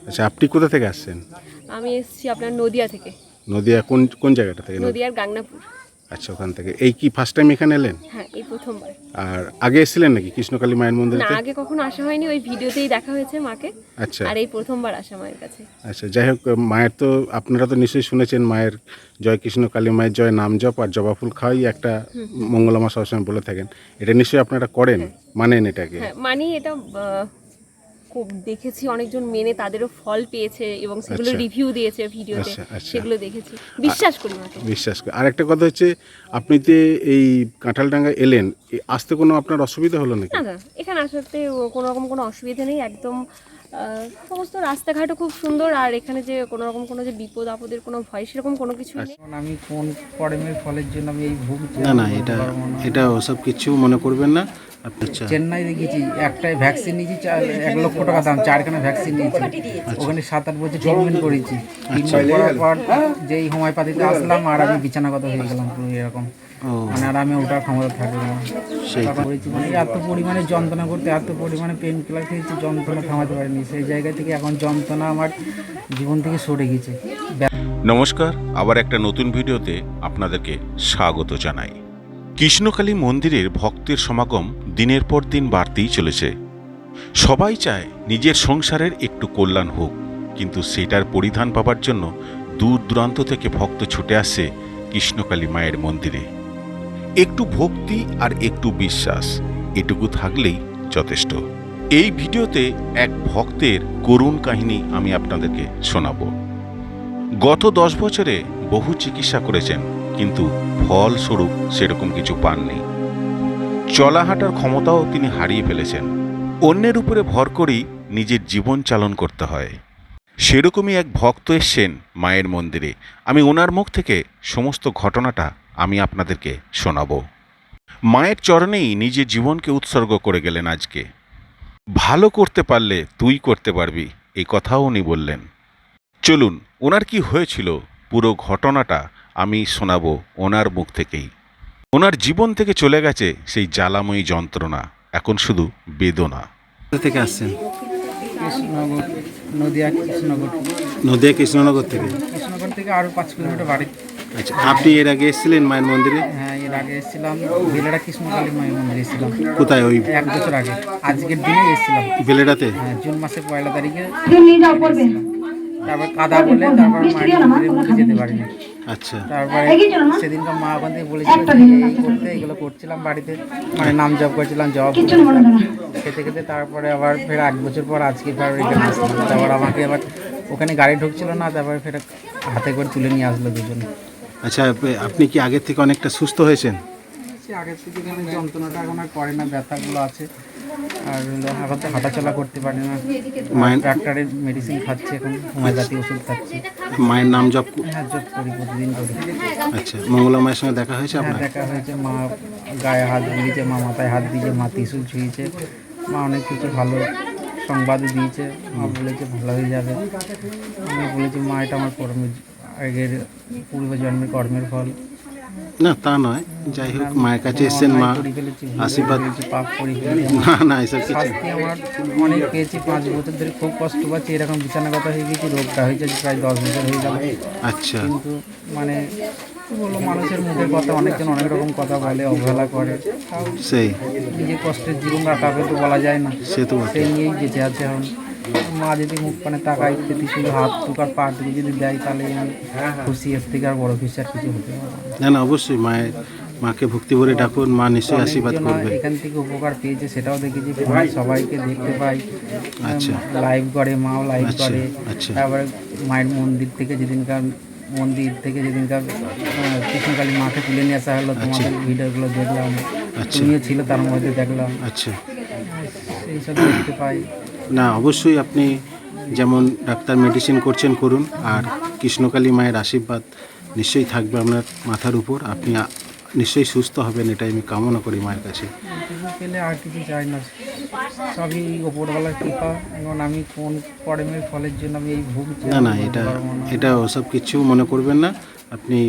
আচ্ছা, আপনি কোথা থেকে আসছেন? আমি এসেছি আপনার নদিয়া থেকে। নদিয়া কোন কোন জায়গাটা থেকে? নদিয়ার গাংনাপুর। আচ্ছা, ওখান থেকে। এই কি ফার্স্ট টাইম এখানে এলেন? হ্যাঁ, এই প্রথমবার। আর আগে এসেছিলেন নাকি কৃষ্ণকালী মায়ের না, মন্দিরেতে? আগে কখনো আসা হয়নি, ওই ভিডিওতেই দেখা হয়েছে মাকে। আচ্ছা আর এই প্রথমবার আসা মায়ের কাছে। আচ্ছা, যাই হোক, মায়ের তো আপনারা তো নিশ্চয়ই শুনেছেন মায়ের জয় কৃষ্ণকালী মায়ের জয় নাম জপ আর জবা ফুল খাওয়াই একটা মঙ্গলমা সবসময় বলে থাকেন। এটা নিশ্চয়ই আপনারা করেন, মানেন এটাকে? হ্যাঁ, মানে এটা খুব দেখেছি, অনেকজন মেনে তাদেরও ফল পেয়েছে এবং সেগুলো আচ্ছা। রিভিউ দিয়েছে ভিডিওতে। আচ্ছা, আচ্ছা। সেগুলো দেখেছি, বিশ্বাস করি মাকে। বিশ্বাস করে। আরেকটা কথা হচ্ছে, আপনি যে এই কাঁঠালডাঙ্গা এলেন, আসতে কোনো আপনার অসুবিধা হলো নাকি? না না, এখানে আসাতে কোনো রকম কোনো অসুবিধা নেই, একদম সমস্ত রাস্তাঘাটও খুব সুন্দর। আর এখানে যে কোনো রকম কোনো যে বিপদ আপদের কোনো ভয় সেরকম কোনো কিছু নেই। আমি কোন কর্মের ফলের জন্য আমি এই ভুগছি? না না, এটা ওসব কিছু মনে করবেন না। আচ্ছা চেন্নাই দেখেছি, একটাই ভ্যাকসিন নিয়েছি 1,00,000 টাকা দাম, 4খানা ভ্যাকসিন নিয়েছি। ওখানে 7-8 বছর ট্রিটমেন্ট করেছি। ট্রিটমেন্ট করার পর যেই হোমিওপ্যাথিতে আসলাম আর আমি বিছানাগত হয়ে গেলাম পুরো এরকম। মানে আর আমি ওটার ক্ষমতা থাকবে না। করেছি মানে এত পরিমাণে যন্ত্রণা করতে, এত পরিমাণে পেন কিলার খেয়েছি, যন্ত্রণা থামাতে পারিনি। সেই জায়গা থেকে এখন যন্ত্রণা আমার জীবন থেকে সরে গেছে। নমস্কার, আবার একটা নতুন ভিডিওতে আপনাদেরকে স্বাগত জানাই। কৃষ্ণকালী মন্দিরের ভক্তের সমাগম দিনের পর দিন বাড়তেই চলেছে। সবাই চায় নিজের সংসারের একটু কল্যাণ হোক, কিন্তু সেটার পরিধান পাবার জন্য দূর দূরান্ত থেকে ভক্ত ছুটে আসে কৃষ্ণকালী মায়ের মন্দিরে। একটু ভক্তি আর একটু বিশ্বাস, এটুকু থাকলেই যথেষ্ট। এই ভিডিওতে এক ভক্তের করুণ কাহিনী আমি আপনাদেরকে শোনাবো। গত 10 বছরে বহু চিকিৎসা করেছেন, কিন্তু ফলস্বরূপ সেরকম কিছু পাননি। চলা হাঁটার ক্ষমতাও তিনি হারিয়ে ফেলেছেন। অন্যের উপরে ভর করেই নিজের জীবন চালন করতে হয়। সেরকমই এক ভক্ত এসছেন মায়ের মন্দিরে। আমি ওনার মুখ থেকে সমস্ত ঘটনাটা আমি আপনাদেরকে শোনাবো। মায়ের চরণেই নিজের জীবনকে উৎসর্গ করে গেলেন আজকে। ভালো করতে পারলে তুই করতে পারবি, এই কথাও উনি বললেন। চলুন, ওনার কি হয়েছিল পুরো ঘটনাটা আমি শোনাবো ওনার মুখ থেকেই। ওনার জীবন থেকে চলে গেছে সেই জ্বালাময়ী যন্ত্রণা, এখন শুধু বেদনা। কোথা থেকে আসছেন? কৃষ্ণনগর, নদিয়া কৃষ্ণনগর। নদিয়া কৃষ্ণনগর থেকে? কৃষ্ণনগর থেকে আরও 5 কিলোমিটার বাড়ি। আচ্ছা, আপনি এর আগে এসেছিলেন মায়ের মন্দিরে? হ্যাঁ, এর আগে এসেছিলাম বেলেডা কৃষ্ণকালী মায়ের মন্দিরে এসেছিলাম। কোথায়? ওই 1 বছর আগে আজকের দিনে এসেছিলাম। বেলেডাতে? হ্যাঁ, জুন মাসের 1 তারিখে। তারপর কাদা বলে তারপর মায়ের মন্দিরের মধ্যে যেতে পারিনি। আচ্ছা। তারপরে সেদিনকার মা ওখান থেকে বলেছিল এই করতে, এগুলো করছিলাম বাড়িতে, মানে নাম জপ করছিলাম, জব খেতে খেতে। তারপরে আবার ফের 1 বছর পর আজকে ফের এখানে আসলাম। তারপর আমাকে আবার ওখানে গাড়ি ঢুকছিল না, তারপরে ফের হাতে করে তুলে নিয়ে আসলো দুজন। আচ্ছা, আপনি কি আগের থেকে অনেকটা সুস্থ হয়েছেন? আগের থেকে এখানে যন্ত্রণাটা এখন আর করে না, ব্যথাগুলো আছে। আর এখন তো হাঁটাচলা করতে পারি না। ডাক্তারের মেডিসিন খাচ্ছি, এখন হোমিওপ্যাথি ওষুধ খাচ্ছি। মায়ের নাম জপ? হ্যাঁ, জপ করি, প্রতিদিন করি। আচ্ছা, মঙ্গলা মায়ের সঙ্গে দেখা হয়েছে হ্যাঁ, আপনার? দেখা হয়েছে। মা গায়ে হাত দিয়েছে, মা মাথায় হাত দিয়েছে, মা ত্রিশূল ছুঁয়েছে, মা অনেক কিছু ভালো সংবাদও দিয়েছে। মা বলেছে ভালো হয়ে যাবে। আমি বলেছি মা এটা আমার কর্মের আগের পূর্বজন্মের কর্মের ফল। না তা নয়, যাই হোক, মায়ের কাছে এসেছেন, মা আশীর্বাদ। পাপ করে ফেলেছি। না না, এসব কিছু। শাস্তি আমার অনেক পেয়েছি, 5 বছর ধরে খুব কষ্ট পাচ্ছি। এরকম বিছানাগত হয়ে গেছি, রোগটা হয়েছে প্রায় 10 বছর হয়ে গেল। আচ্ছা। কিন্তু মানে কি বলবো, মানুষের মুখের কথা, অনেকজন অনেক রকম কথা বলে, অবহেলা করে। তাও সেই নিজের কষ্টের জীবন কাটাবে তো বলা যায় না, সে তো বটে। সেই নিয়েই বেঁচে আছে এখন। মা যদি মুখ পানে তাকাই, যদি শুধু হাত টুকার পা টুকে যদি দেয়, তাহলে আমি খুশি। এর থেকে আর বড় খুশি আর কিছু হতে পারে না। না না, অবশ্যই মাকে ভক্তি ভরে ডাকুন, মা নিশ্চয়ই আশীর্বাদ অনেকজন করবে। এখান থেকে উপকার পেয়েছে, সেটাও দেখেছি। সবাইকে দেখতে পাই, আচ্ছা। লাইভ করে, মাও লাইভ আচ্ছা, করে। আচ্ছা। তারপরে মায়ের মন্দির থেকে যেদিনকার কৃষ্ণকালী মাকে তুলে নিয়ে আসা হলো, তোমাদের ভিডিওগুলো দেখলাম, তুমিও ছিল তার মধ্যে, দেখলাম। আচ্ছা। এইসব দেখতে পাই। না, অবশ্যই আপনি যেমন ডাক্তার মেডিসিন করছেন করুন, আর কৃষ্ণকালী মায়ের আশীর্বাদ নিশ্চয়ই থাকবে আপনার মাথার উপর। আপনি নিশ্চয়ই সুস্থ হবেন, এটাই আমি কামনা করি মায়ের কাছে। এটুকু পেলে আর কিছু চাই না। সবই ওপরওয়ালার কৃপা। এখন আমি কোন কর্মের ফলের জন্য আমি এই ভুগছি না না, আমি বলতে এটা পারবো না। এটা ওসব কিছু মনে করবেন না। আপনি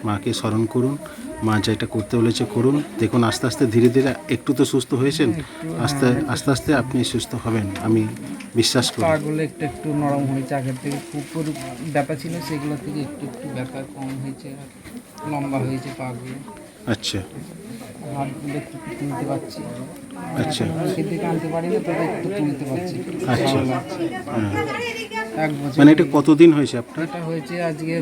মাকে স্মরণ করুন, মা যেটা করতে বলেছে করুন। দেখুন আস্তে আস্তে ধীরে ধীরে একটু তো সুস্থ হয়েছেন, আস্তে আস্তে আস্তে আপনি সুস্থ হবেন, আমি বিশ্বাস করি। পাগুলো একটু একটু নরম হয়েছে, আগের থেকে উপর ব্যথা ছিল সেগুলো থেকে একটু একটু ব্যথা কম হয়েছে, আর লম্বা হয়েছে পাগুলো। আচ্ছা হাতগুলো একটু একটু তুলতে পারছি, আচ্ছা মুখের দিকে আনতে পারি না, তবে একটু তুলতে পারছি। আচ্ছা। ভালো লাগছে। হ্যাঁ। 1 বছর মানে এটা কতদিন হয়েছে আপনার? এটা হয়েছে আজকে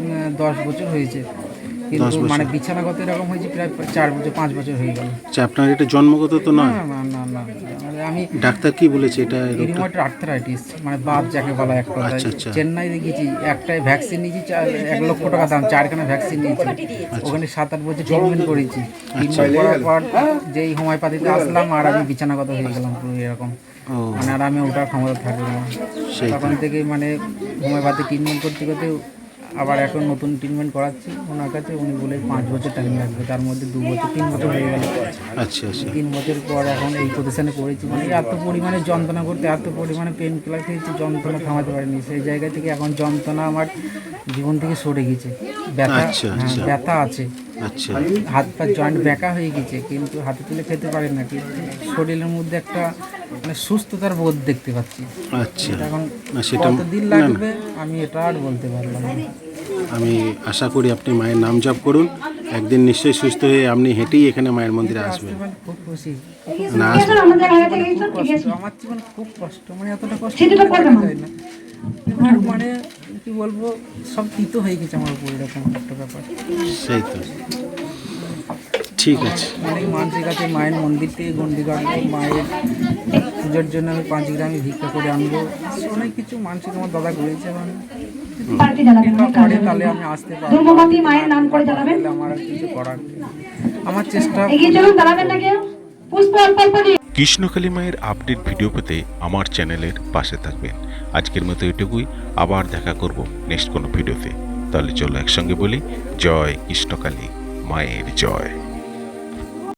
10 বছর হয়েছে, 10 কিন্তু বছর। মানে বিছানাগত এরকম হয়েছে প্রায় 4 বছর 5 বছর হয়ে গেল। আচ্ছা, আপনার এটা জন্মগত তো না নয়? না না না, মানে আমি ডাক্তার কি বলেছে এটা এই রোগটা? রিউমাটয়েড আর্থ্রাইটিস, মানে বাত যাকে বলা এক কথায়। আচ্ছা, আচ্ছা। চেন্নাই দেখিয়েছি, একটাই ভ্যাকসিন নিয়েছি 1 লক্ষ টাকা দাম, 4খানা ভ্যাকসিন নিয়েছি। ওখানে 7-8 বছর ট্রিটমেন্ট করেছি। ট্রিটমেন্ট করার পর যেই হোমিওপ্যাথিতে আসলাম আর আমি বিছানাগত হয়ে গেলাম পুরো এরকম, ও মানে আর আমি ওটার ক্ষমতা থাকবে না। সেই তো। তখন থেকে মানে হোমিওপ্যাথি ট্রিটমেন্ট করতে করতে আবার এখন নতুন ট্রিটমেন্ট করাচ্ছি ওনার কাছে। উনি বলে 5 বছর টাইম লাগবে, তার মধ্যে 2 বছর 3 বছর হয়ে গেল। আচ্ছা আচ্ছা 3 বছর পর এখন এই প্রতিষ্ঠানে করেছি। মানে এত পরিমাণে যন্ত্রণা করতে, এত পরিমাণে পেন কিলার খেয়েছি, যন্ত্রণা থামাতে পারিনি। সেই জায়গা থেকে এখন যন্ত্রণা আমার জীবন থেকে সরে গেছে। ব্যথা, আচ্ছা, হ্যাঁ আচ্ছা। ব্যথা আছে, আচ্ছা হাত পা জয়েন্ট ব্যাকা হয়ে গেছে, কিন্তু হাতে তুলে খেতে পারি না, কিন্তু শরীরের মধ্যে একটা মানে সুস্থতার বোধ দেখতে পাচ্ছি। আচ্ছা। এখন না সেটা কতদিন না, না, লাগবে আমি এটা আর বলতে পারলাম না। আমি আশা করি আপনি মায়ের নাম জপ করুন, একদিন নিশ্চয়ই সুস্থ হয়ে আপনি হেঁটেই এখানে মায়ের মন্দিরে আসবেন। মানে খুব খুশি, না আসবেন। খুব কষ্ট, আমার জীবন খুব কষ্ট, মানে এতটা কষ্ট করা যায় না। আর মানে কি বলবো, সব তিত হয়ে গেছে আমার উপর, এরকম একটা ব্যাপার। সেই তো, ঠিক আছে। অনেক মানুষের কাছে মায়ের মন্দির থেকে গন্ডি কাটবো, মায়ের পুজোর জন্য আমি 5 গ্রামে ভিক্ষা করে আনবো, অনেক কিছু মানসিক আমার দাদা করেছে। মানে পরে তাহলে আমি আসতে পারবো, মায়ের নাম করে জ্বালাবেন। তাহলে আমার আর কিছু করার নেই। আমার চেষ্টা। এগিয়ে চলুন, দাঁড়াবেন না কেউ। পুষ্প অল্প অল্প দিয়ে কৃষ্ণকালী মায়ের আপডেট ভিডিও পেতে আমার চ্যানেলের পাশে থাকবেন। আজকের মতো এটুকুই, আবার দেখা করব নেক্সট কোনো ভিডিওতে। তাহলে চলো একসঙ্গে বলি, জয় কৃষ্ণকালী মায়ের জয়।